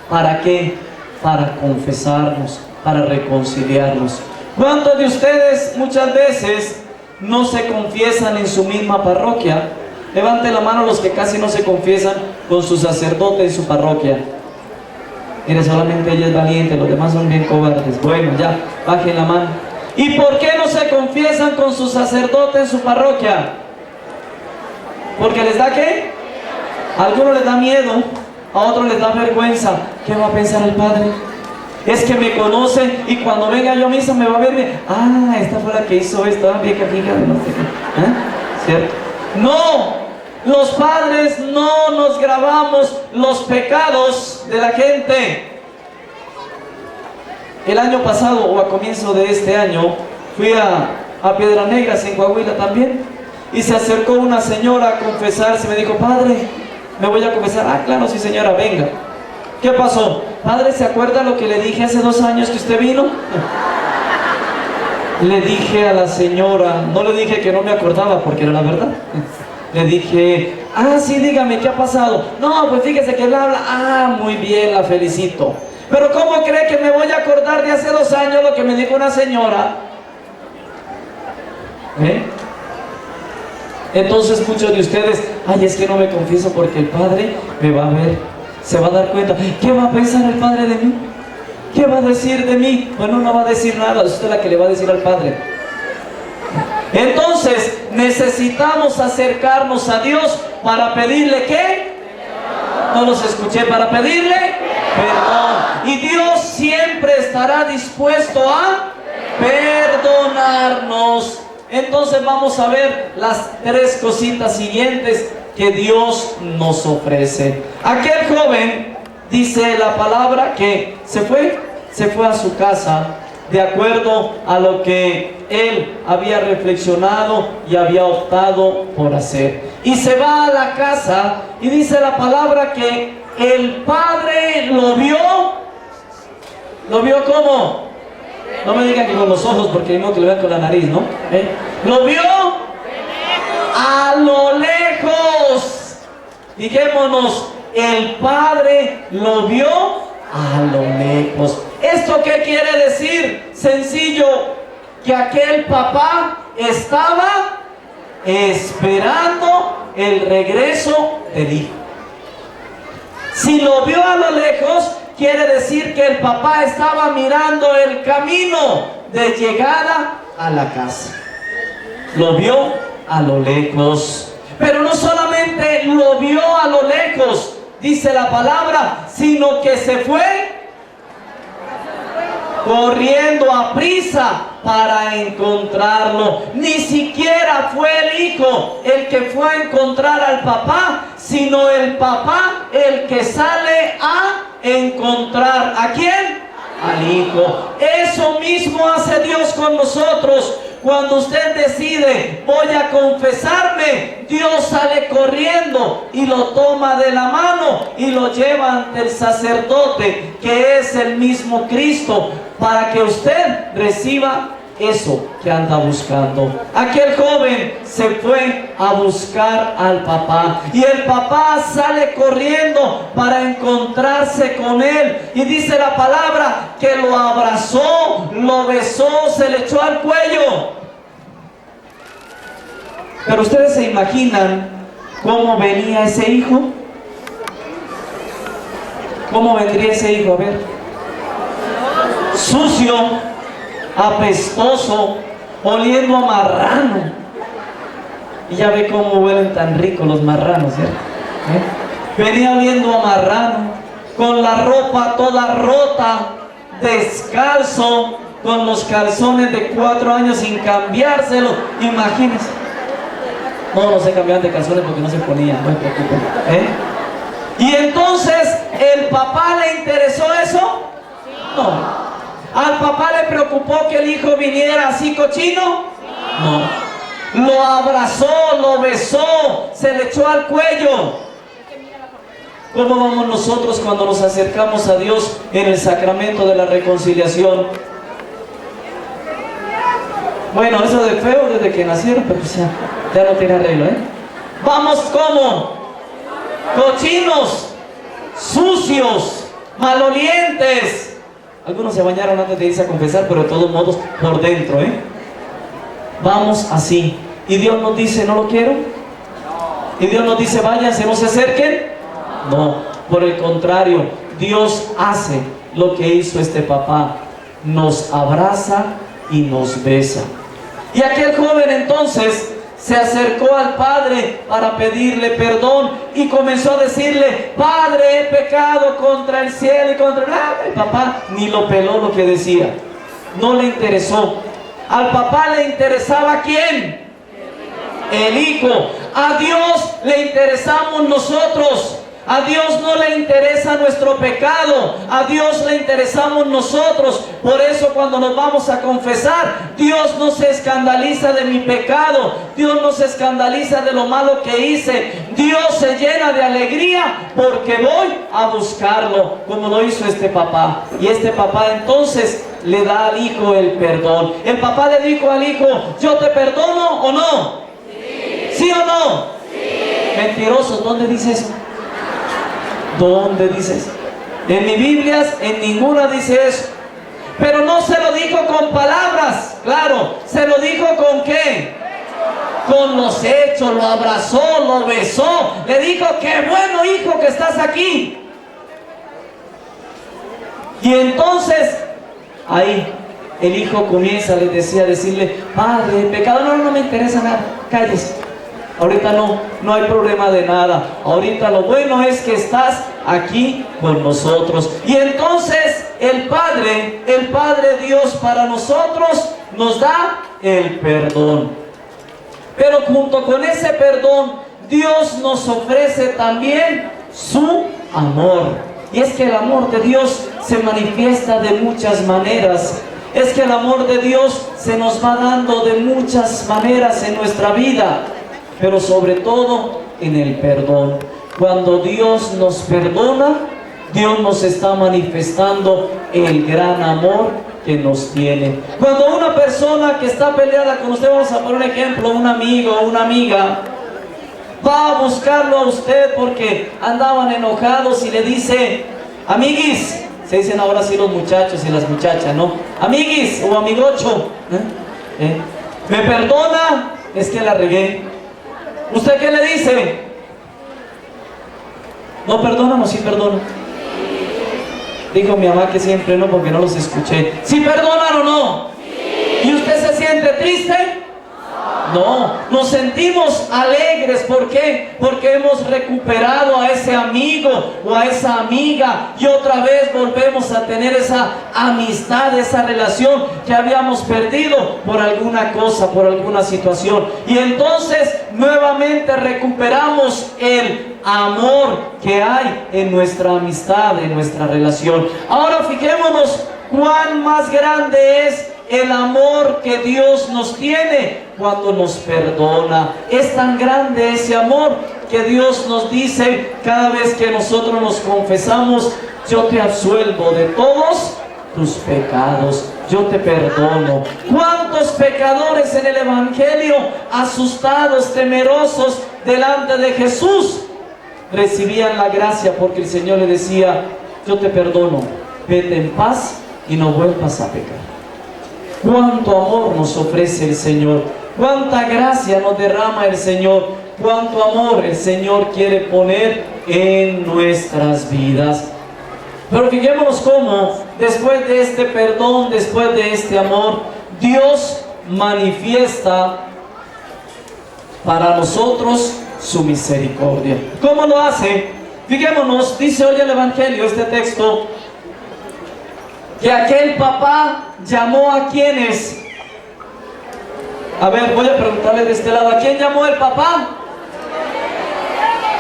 ¿Para qué? Para confesarnos, para reconciliarnos. ¿Cuántos de ustedes muchas veces no se confiesan en su misma parroquia? Levante la mano los que casi no se confiesan con su sacerdote en su parroquia. Mire, solamente ella es valiente, los demás son bien cobardes. Bueno, ya, bajen la mano. ¿Y por qué no se confiesan con su sacerdote en su parroquia? ¿Porque les da qué? A algunos les da miedo, a otros les da vergüenza. ¿Qué va a pensar el padre? Es que me conoce y cuando venga yo a misa me va a ver. Ah, esta fue la que hizo esto, vieja hija de no sé qué. ¿Cierto? No, los padres no nos grabamos los pecados de la gente. El año pasado, o a comienzo de este año, fui a Piedras Negras, en Coahuila también, y se acercó una señora a confesarse. Me dijo: padre, me voy a confesar. Ah, claro, sí, señora, venga. ¿Qué pasó? Padre, ¿se acuerda lo que le dije hace 2 años que usted vino? Le dije a la señora, no le dije que no me acordaba porque era la verdad. Le dije: ah, sí, dígame, ¿qué ha pasado? No, pues fíjese que él habla. Ah, muy bien, la felicito. Pero ¿cómo cree que me voy a acordar de hace 2 años lo que me dijo una señora? Entonces muchos de ustedes: ay, es que no me confieso porque el padre me va a ver, se va a dar cuenta. ¿Qué va a pensar el padre de mí? ¿Qué va a decir de mí? Bueno, no va a decir nada, es usted la que le va a decir al padre. Entonces necesitamos acercarnos a Dios ¿Para pedirle qué? No los escuché. ¿Para pedirle? Perdón. Y Dios siempre estará dispuesto a perdonarnos. Entonces vamos a ver las tres cositas siguientes que Dios nos ofrece. Aquel joven, dice la palabra, que se fue a su casa de acuerdo a lo que él había reflexionado y había optado por hacer. Y se va a la casa y dice la palabra que el padre lo vio. ¿Lo vio cómo? No me digan que con los ojos, porque hay que lo vean con la nariz, ¿no? Lo vio a lo lejos. Dijémonos, el padre lo vio a lo lejos. ¿Esto qué quiere decir? Sencillo, que aquel papá estaba esperando el regreso del hijo. Si lo vio a lo lejos, quiere decir que el papá estaba mirando el camino de llegada a la casa. Lo vio a lo lejos. Pero no solamente lo vio a lo lejos, dice la palabra, sino que se fue corriendo a prisa para encontrarlo. Ni siquiera fue el hijo el que fue a encontrar al papá, sino el papá el que sale a encontrar. ¿A quién? Al hijo. Eso mismo hace Dios con nosotros. Cuando usted decide, voy a confesarme, Dios sale corriendo y lo toma de la mano y lo lleva ante el sacerdote, que es el mismo Cristo, para que usted reciba eso que anda buscando. Aquel joven se fue a buscar al papá y el papá sale corriendo para encontrarse con él, y dice la palabra que lo abrazó, lo besó, se le echó al cuello. Pero ustedes se imaginan cómo venía ese hijo. ¿Cómo vendría ese hijo? A ver, sucio, apestoso, oliendo a marrano. Y ya ve cómo huelen tan ricos los marranos, ¿cierto? Venía oliendo a marrano, con la ropa toda rota, descalzo, con los calzones de 4 años sin cambiárselo. Imagínense. No se cambiaban de calzones porque no se ponían, no se preocupen. Y entonces, ¿el papá le interesó eso? No. ¿Al papá le preocupó que el hijo viniera así cochino? No. Lo abrazó, lo besó, se le echó al cuello. ¿Cómo vamos nosotros cuando nos acercamos a Dios en el sacramento de la reconciliación? Bueno, eso de feo desde que nacieron, pero pues ya no tiene arreglo, Vamos como cochinos, sucios, malolientes. Algunos se bañaron antes de irse a confesar, pero de todos modos por dentro, Vamos así. Y Dios nos dice, ¿no lo quiero? Y Dios nos dice, váyanse, no se acerquen. No, por el contrario, Dios hace lo que hizo este papá. Nos abraza y nos besa. Y aquel joven entonces se acercó al padre para pedirle perdón y comenzó a decirle, Padre, he pecado contra el cielo y contra el papá ni lo peló lo que decía, no le interesó. Al papá le interesaba ¿quién? El hijo. A Dios le interesamos nosotros. A Dios no le interesa nuestro pecado, a Dios le interesamos nosotros. Por eso cuando nos vamos a confesar, Dios no se escandaliza de mi pecado, Dios no se escandaliza de lo malo que hice. Dios se llena de alegría porque voy a buscarlo, como lo hizo este papá. Y este papá entonces le da al hijo el perdón. El papá le dijo al hijo, ¿yo te perdono o no? ¿Sí o no? Sí. Mentirosos, ¿dónde dice eso? ¿Dónde dice eso? En mi Biblia, en ninguna dice eso. Pero no se lo dijo con palabras, claro, se lo dijo ¿con qué? Con los hechos, lo abrazó, lo besó, le dijo, qué bueno hijo que estás aquí. Y entonces, ahí, el hijo comienza, le decía, decirle, Padre, pecado, no me interesa nada, cállese. Ahorita no hay problema de nada. Ahorita lo bueno es que estás aquí con nosotros. Y entonces el Padre Dios para nosotros nos da el perdón. Pero junto con ese perdón, Dios nos ofrece también su amor. Y es que el amor de Dios se manifiesta de muchas maneras. Es que el amor de Dios se nos va dando de muchas maneras en nuestra vida, pero sobre todo en el perdón. Cuando Dios nos perdona, Dios nos está manifestando el gran amor que nos tiene. Cuando una persona que está peleada con usted, vamos a poner un ejemplo, un amigo o una amiga, va a buscarlo a usted porque andaban enojados y le dice: amiguis, se dicen ahora sí los muchachos y las muchachas, ¿no? Amiguis o amigocho, ¿me perdona? Es que la regué. ¿Usted qué le dice? ¿No perdonan o sí perdonan? Dijo mi mamá que siempre no, porque no los escuché. ¿Sí perdonan o no? ¿Y usted se siente triste? No, nos sentimos alegres. ¿Por qué? Porque hemos recuperado a ese amigo o a esa amiga y otra vez volvemos a tener esa amistad, esa relación que habíamos perdido por alguna cosa, por alguna situación. Y entonces nuevamente recuperamos el amor que hay en nuestra amistad, en nuestra relación. Ahora fijémonos cuán más grande es el amor que Dios nos tiene cuando nos perdona. Es tan grande ese amor que Dios nos dice cada vez que nosotros nos confesamos: yo te absuelvo de todos tus pecados, yo te perdono. ¿Cuántos pecadores en el Evangelio, asustados, temerosos delante de Jesús, recibían la gracia porque el Señor le decía: yo te perdono, vete en paz y no vuelvas a pecar? Cuánto amor nos ofrece el Señor, cuánta gracia nos derrama el Señor, cuánto amor el Señor quiere poner en nuestras vidas. Pero fijémonos cómo después de este perdón, después de este amor, Dios manifiesta para nosotros su misericordia. ¿Cómo lo hace? Fijémonos, dice hoy el Evangelio, este texto, que aquel papá llamó a quienes. A ver, voy a preguntarle de este lado: ¿a quién llamó el papá?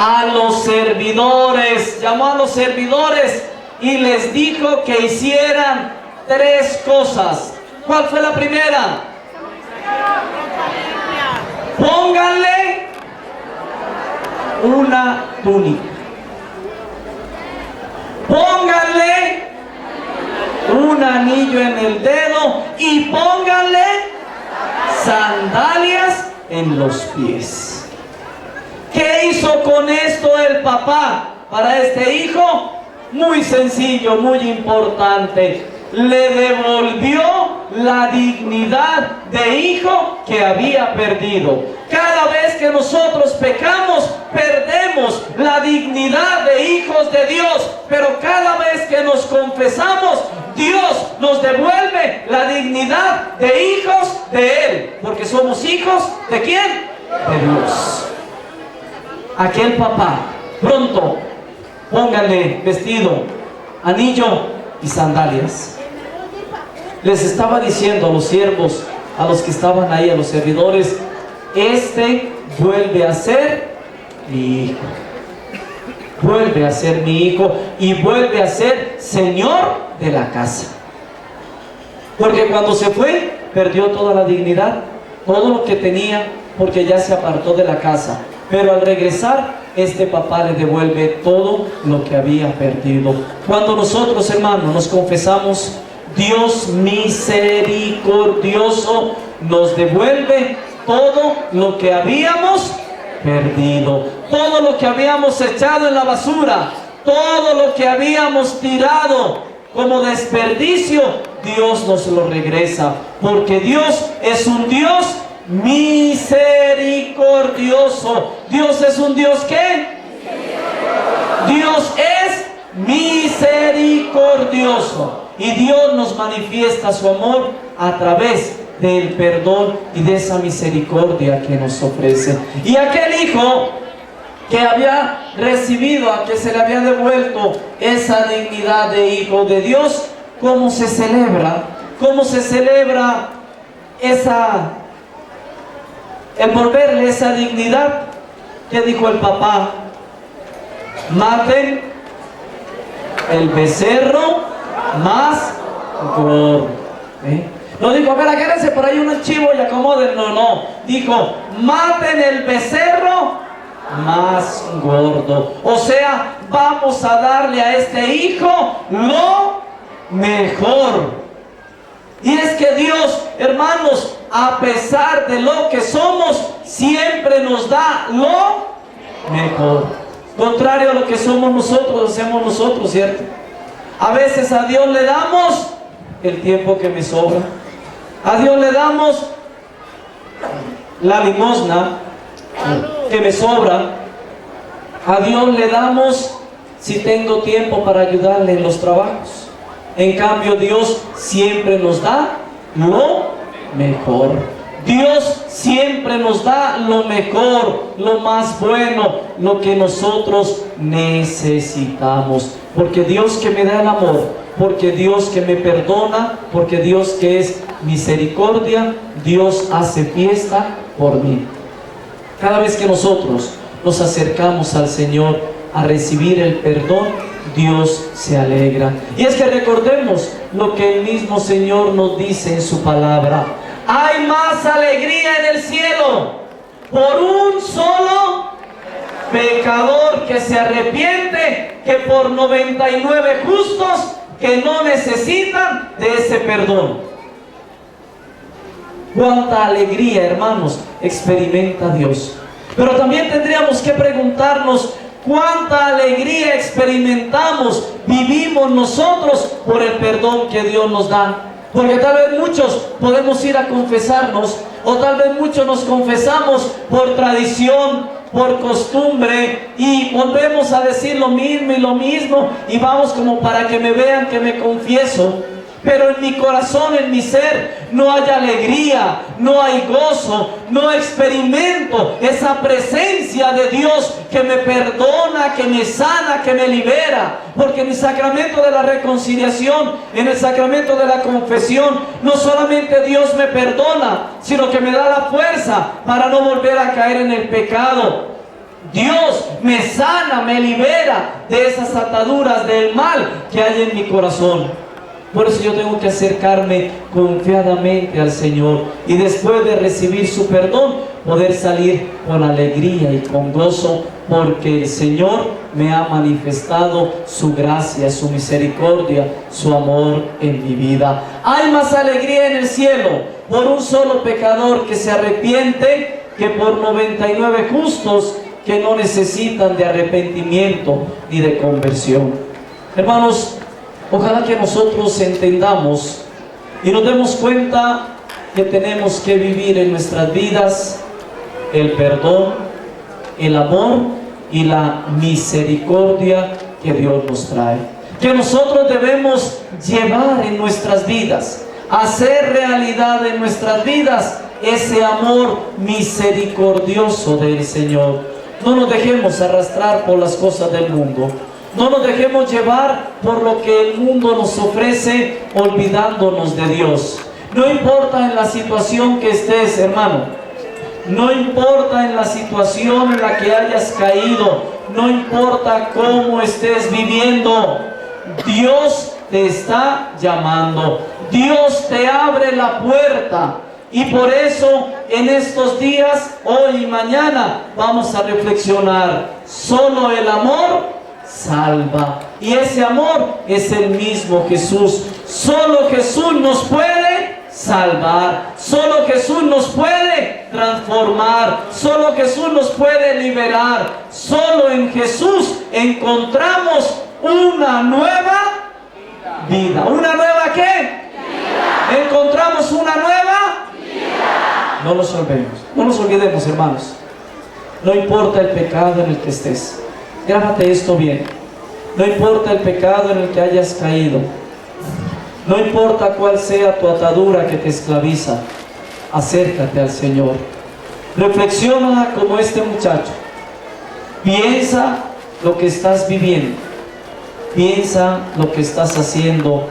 A los servidores. Llamó a los servidores y les dijo que hicieran 3 cosas. ¿Cuál fue la primera? Pónganle una túnica. Pónganle un anillo en el dedo y pónganle sandalias en los pies. ¿Qué hizo con esto el papá para este hijo? Muy sencillo, muy importante. Le devolvió la dignidad de hijo que había perdido. Cada vez que nosotros pecamos, perdemos la dignidad de hijos de Dios. Pero cada vez que nos confesamos, Dios nos devuelve la dignidad de hijos de Él. Porque somos hijos ¿de quién? De Dios. Aquel papá, pronto, pónganle vestido, anillo y sandalias. Les estaba diciendo a los siervos, a los que estaban ahí, a los servidores: este vuelve a ser mi hijo. Vuelve a ser mi hijo y vuelve a ser señor de la casa. Porque cuando se fue, perdió toda la dignidad, todo lo que tenía, porque ya se apartó de la casa. Pero al regresar, este papá le devuelve todo lo que había perdido. Cuando nosotros, hermanos, nos confesamos, Dios misericordioso nos devuelve todo lo que habíamos perdido, todo lo que habíamos echado en la basura, todo lo que habíamos tirado como desperdicio. Dios nos lo regresa, porque Dios es un Dios misericordioso. Dios es un Dios ¿qué? Dios es misericordioso. Y Dios nos manifiesta su amor a través del perdón y de esa misericordia que nos ofrece. Y aquel hijo que había recibido, a que se le había devuelto esa dignidad de hijo de Dios, ¿cómo se celebra? ¿Cómo se celebra el volverle esa dignidad? ¿Qué dijo el papá? Maten el becerro más gordo. No dijo, a ver, agárrense por ahí un chivo y acomódenlo. No, dijo, maten el becerro más gordo. O sea, vamos a darle a este hijo lo mejor. Y es que Dios, hermanos, a pesar de lo que somos, siempre nos da lo mejor. Contrario a lo que somos nosotros, hacemos nosotros, ¿cierto? A veces a Dios le damos el tiempo que me sobra. A Dios le damos la limosna que me sobra. A Dios le damos si tengo tiempo para ayudarle en los trabajos. En cambio, Dios siempre nos da lo mejor. Dios siempre nos da lo mejor, lo más bueno, lo que nosotros necesitamos. Porque Dios que me da el amor, porque Dios que me perdona, porque Dios que es misericordia, Dios hace fiesta por mí. Cada vez que nosotros nos acercamos al Señor a recibir el perdón, Dios se alegra. Y es que recordemos lo que el mismo Señor nos dice en su palabra. Hay más alegría en el cielo por un solo pecador que se arrepiente que por 99 justos que no necesitan de ese perdón. Cuánta alegría, hermanos, experimenta Dios. Pero también tendríamos que preguntarnos cuánta alegría experimentamos, vivimos nosotros por el perdón que Dios nos da. Porque tal vez muchos podemos ir a confesarnos, o tal vez muchos nos confesamos por tradición, por costumbre, y volvemos a decir lo mismo y lo mismo, y vamos como para que me vean que me confieso. Pero en mi corazón, en mi ser, no hay alegría, no hay gozo, no experimento esa presencia de Dios que me perdona, que me sana, que me libera. Porque en el sacramento de la reconciliación, en el sacramento de la confesión, no solamente Dios me perdona, sino que me da la fuerza para no volver a caer en el pecado. Dios me sana, me libera de esas ataduras del mal que hay en mi corazón. Por eso yo tengo que acercarme confiadamente al Señor y después de recibir su perdón, poder salir con alegría y con gozo, porque el Señor me ha manifestado su gracia, su misericordia, su amor en mi vida. Hay más alegría en el cielo por un solo pecador que se arrepiente que por 99 justos que no necesitan de arrepentimiento ni de conversión. Hermanos, ojalá que nosotros entendamos y nos demos cuenta que tenemos que vivir en nuestras vidas el perdón, el amor y la misericordia que Dios nos trae. Que nosotros debemos llevar en nuestras vidas, hacer realidad en nuestras vidas ese amor misericordioso del Señor. No nos dejemos arrastrar por las cosas del mundo. No nos dejemos llevar por lo que el mundo nos ofrece, olvidándonos de Dios. No importa en la situación que estés, hermano. No importa en la situación en la que hayas caído. No importa cómo estés viviendo. Dios te está llamando. Dios te abre la puerta. Y por eso en estos días, hoy y mañana, vamos a reflexionar. Solo el amor salva, y ese amor es el mismo Jesús. Solo Jesús nos puede salvar, solo Jesús nos puede transformar, solo Jesús nos puede liberar. Solo en Jesús encontramos una nueva vida. ¿Una nueva qué? Vida. Encontramos una nueva vida. No nos olvidemos, hermanos. No importa el pecado en el que estés. Grábate esto bien. No importa el pecado en el que hayas caído. No importa cuál sea tu atadura que te esclaviza. acércate al Señor. Reflexiona como este muchacho. Piensa lo que estás viviendo. Piensa lo que estás haciendo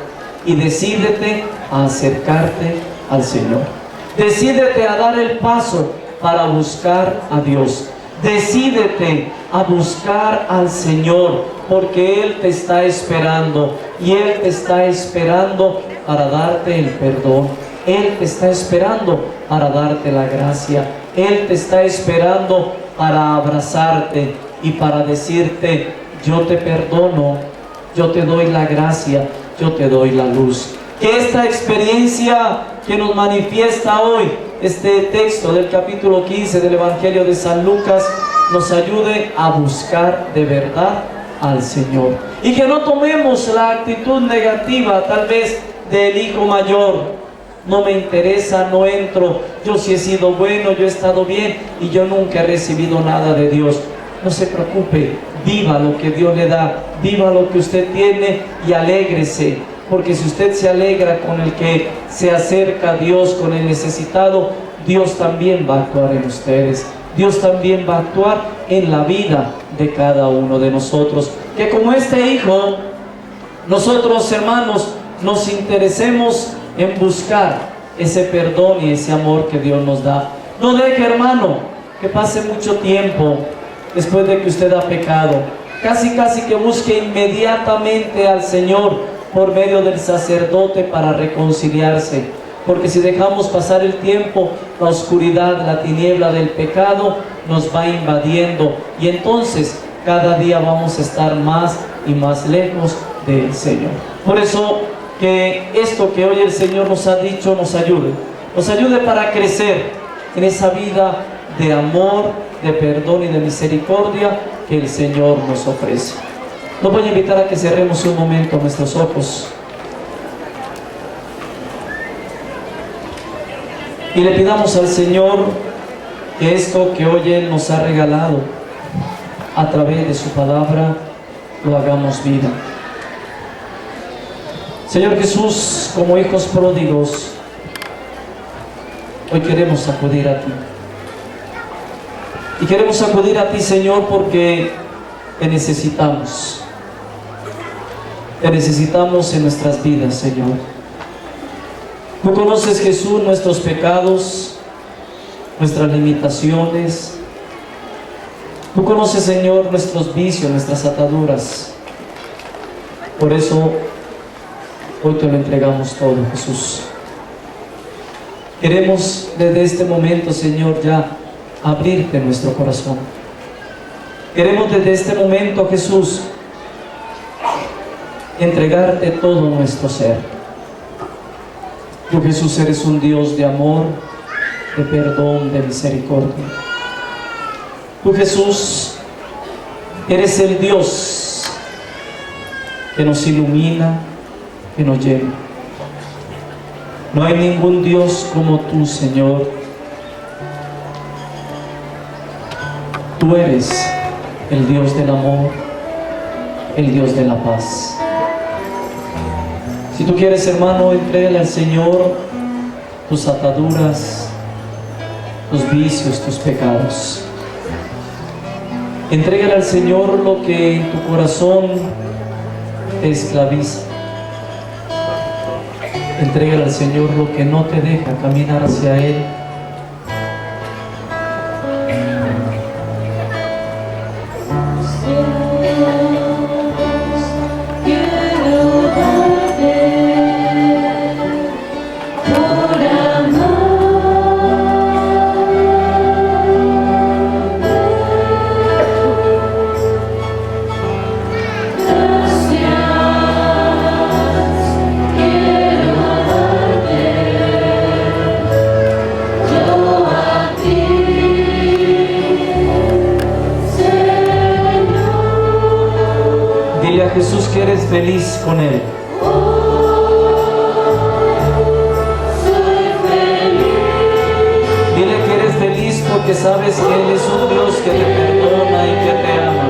y decídete a acercarte al Señor. Decídete a dar el paso para buscar a Dios. Decídete a buscar al Señor, porque Él te está esperando y Él te está esperando para darte el perdón. Él te está esperando para darte la gracia. Él te está esperando para abrazarte y para decirte: yo te perdono, yo te doy la gracia, yo te doy la luz. Que esta experiencia que nos manifiesta hoy este texto del capítulo 15 del Evangelio de San Lucas nos ayude a buscar de verdad al Señor. Y que no tomemos la actitud negativa tal vez del hijo mayor: no me interesa, no entro, yo sí he sido bueno, yo he estado bien y yo nunca he recibido nada de Dios. No se preocupe, viva lo que Dios le da, viva lo que usted tiene y alégrese, porque si usted se alegra con el que se acerca a Dios, con el necesitado, Dios también va a actuar en ustedes. Dios también va a actuar en la vida de cada uno de nosotros. Que como este hijo, nosotros, hermanos, nos interesemos en buscar ese perdón y ese amor que Dios nos da. No deje, hermano, que pase mucho tiempo después de que usted ha pecado. Casi que busque inmediatamente al Señor por medio del sacerdote para reconciliarse. Porque si dejamos pasar el tiempo, la oscuridad, la tiniebla del pecado nos va invadiendo, y entonces cada día vamos a estar más y más lejos del Señor. Por eso, que esto que hoy el Señor nos ha dicho nos ayude para crecer en esa vida de amor, de perdón y de misericordia que el Señor nos ofrece. Nos voy a invitar a que cerremos un momento nuestros ojos y le pidamos al Señor que esto que hoy Él nos ha regalado a través de su palabra lo hagamos vida. Señor Jesús, como hijos pródigos, hoy queremos acudir a ti. Y queremos acudir a ti, Señor, porque te necesitamos. Te necesitamos en nuestras vidas, Señor. Tú conoces, Jesús, nuestros pecados, nuestras limitaciones. Tú conoces, Señor, nuestros vicios, nuestras ataduras. Por eso, hoy te lo entregamos todo, Jesús. Queremos desde este momento, Señor, ya abrirte nuestro corazón. Queremos desde este momento, Jesús, entregarte todo nuestro ser. Tú, Jesús, eres un Dios de amor, de perdón, de misericordia. Tú, Jesús, eres el Dios que nos ilumina, que nos llena. No hay ningún Dios como tú, Señor. Tú eres el Dios del amor, el Dios de la paz. Si tú quieres, hermano, entrégale al Señor tus ataduras, tus vicios, tus pecados. Entrégale al Señor lo que en tu corazón te esclaviza. Entrégale al Señor lo que no te deja caminar hacia Él. Dile a Jesús que eres feliz con Él. Dile que eres feliz porque sabes que Él es un Dios que te perdona y que te ama.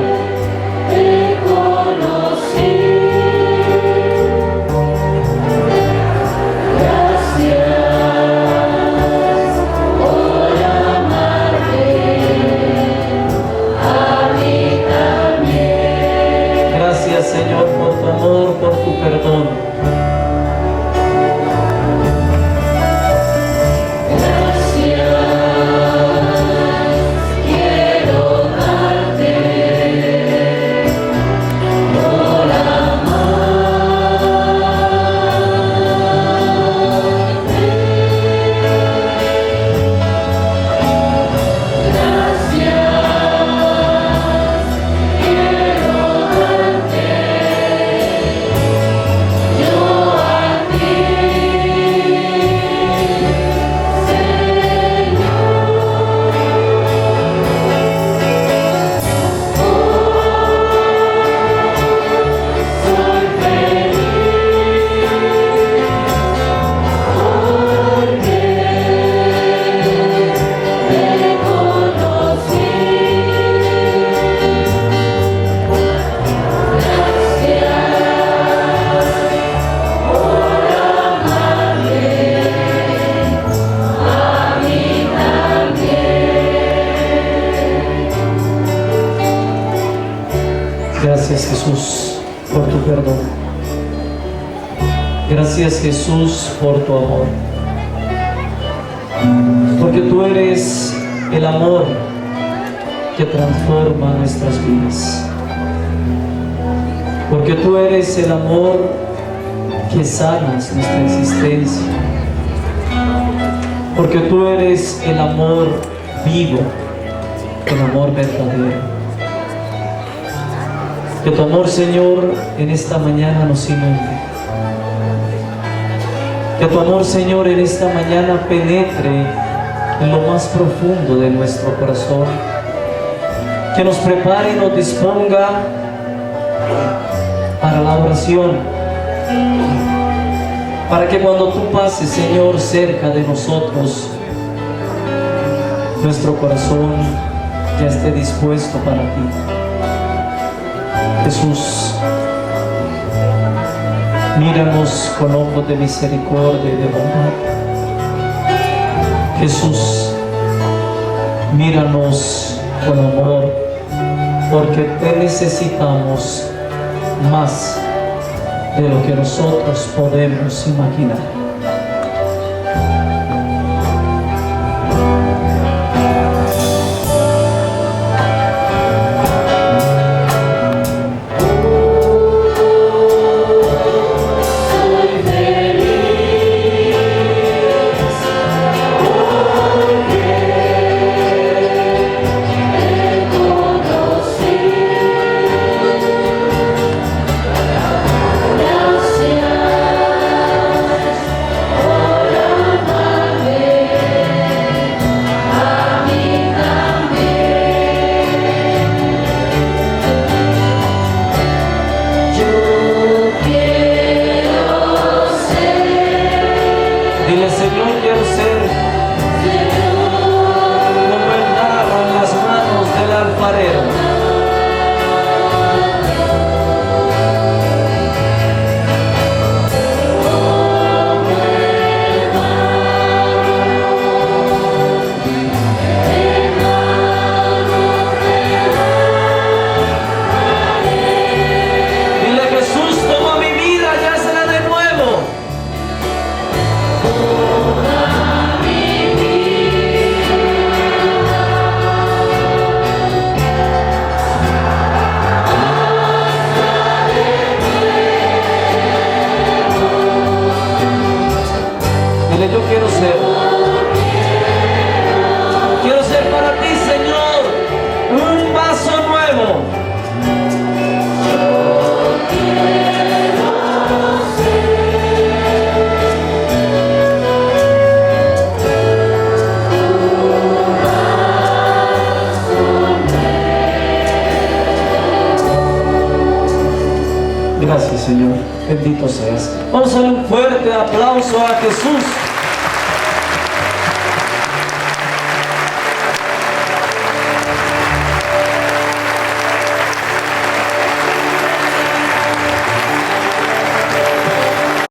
por tu perdón. Gracias, Jesús, por tu amor. Porque tú eres el amor que transforma nuestras vidas. Porque tú eres el amor que sanas nuestra existencia. Porque tú eres el amor vivo, el amor verdadero. Que tu amor, Señor, en esta mañana nos inunde. Que tu amor, Señor, en esta mañana penetre en lo más profundo de nuestro corazón. Que nos prepare y nos disponga para la oración. Para que cuando tú pases, Señor, cerca de nosotros, nuestro corazón ya esté dispuesto para ti. Jesús, míranos con ojos de misericordia y de bondad. Jesús, míranos con amor, porque te necesitamos más de lo que nosotros podemos imaginar. Dile, Señor, quiero ser como el barro en las manos del alfarero. Dile, Jesús, toma mi vida y hazla de nuevo. Dile, yo quiero ser para ti, Señor, un vaso nuevo. Gracias, Señor. Bendito seas. Vamos a darle un fuerte aplauso a Jesús.